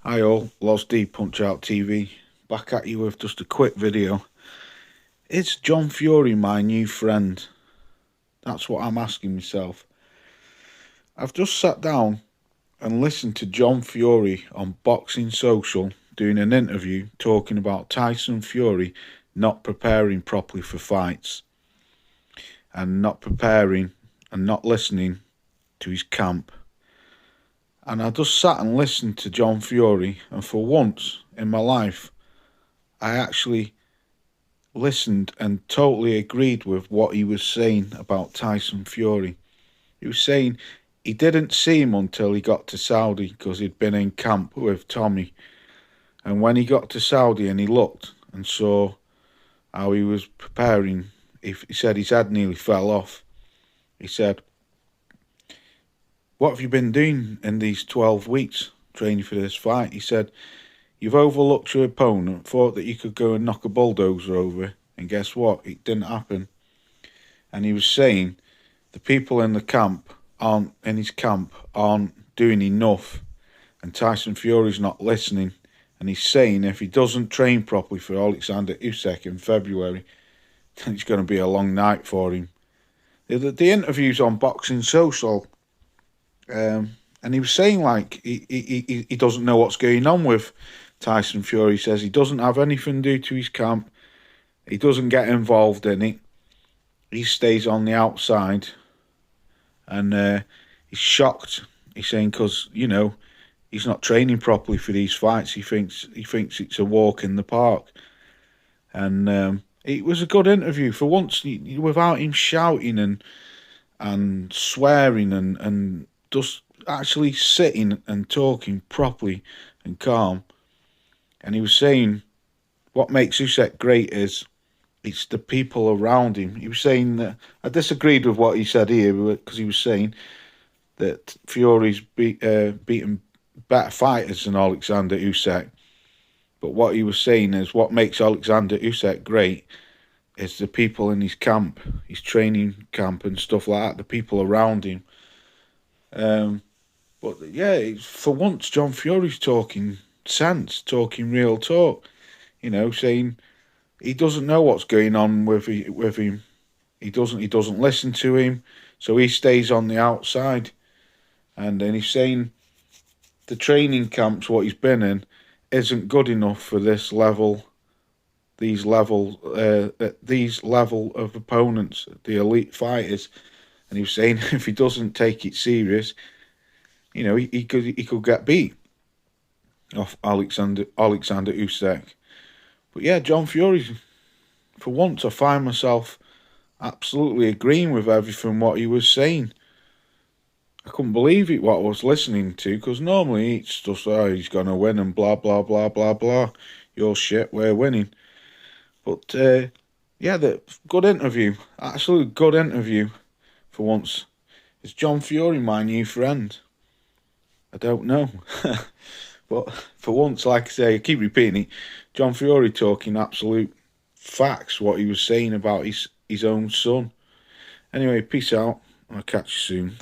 Hi all, Loz D Punch Out TV, back at you with just a quick video. Is John Fury my new friend? That's what I'm asking myself. I've just sat down and listened to John Fury on Boxing Social doing an interview talking about Tyson Fury not preparing properly for fights and not preparing and not listening to his camp. And I just sat and listened to John Fury, and for once in my life, I actually listened and totally agreed with what he was saying about Tyson Fury. He was saying he didn't see him until he got to Saudi because he'd been in camp with Tommy. And when he got to Saudi and he looked and saw how he was preparing, he said his head nearly fell off. He said, "What have you been doing in these 12 weeks training for this fight?" He said, "You've overlooked your opponent, thought that you could go and knock a bulldozer over, and guess what? It didn't happen." And he was saying the people in his camp aren't doing enough, and Tyson Fury's not listening. And he's saying if he doesn't train properly for Alexander Usyk in February, then it's going to be a long night for him. The interview's on Boxing Social. And he was saying like he doesn't know what's going on with Tyson Fury. He says he doesn't have anything to do to his camp. He doesn't get involved in it. He stays on the outside, and he's shocked. He's saying because he's not training properly for these fights. He thinks it's a walk in the park, and it was a good interview for once without him shouting and swearing and just actually sitting and talking properly and calm. And he was saying what makes Usyk great is it's the people around him. He was saying that I disagreed with what he said here because he was saying that Fury's beaten better fighters than Alexander Usyk. But what he was saying is what makes Alexander Usyk great is the people in his camp, his training camp and stuff like that, the people around him. But yeah, for once, John Fury's talking sense, talking real talk. Saying he doesn't know what's going on with him. He doesn't listen to him, so he stays on the outside. And then he's saying the training camps, what he's been in, isn't good enough for this level. These level of opponents, the elite fighters. And he was saying if he doesn't take it serious, he could get beat off Alexander Usyk. But yeah, John Fury, for once I find myself absolutely agreeing with everything what he was saying. I couldn't believe it what I was listening to, because normally it's just he's gonna win and blah blah blah blah blah. You're shit, we're winning. But yeah, the good interview, absolute good interview for once. Is John Fury my new friend? I don't know. But for once, like I say, I keep repeating it, John Fury talking absolute facts, what he was saying about his own son. Anyway, peace out. I'll catch you soon.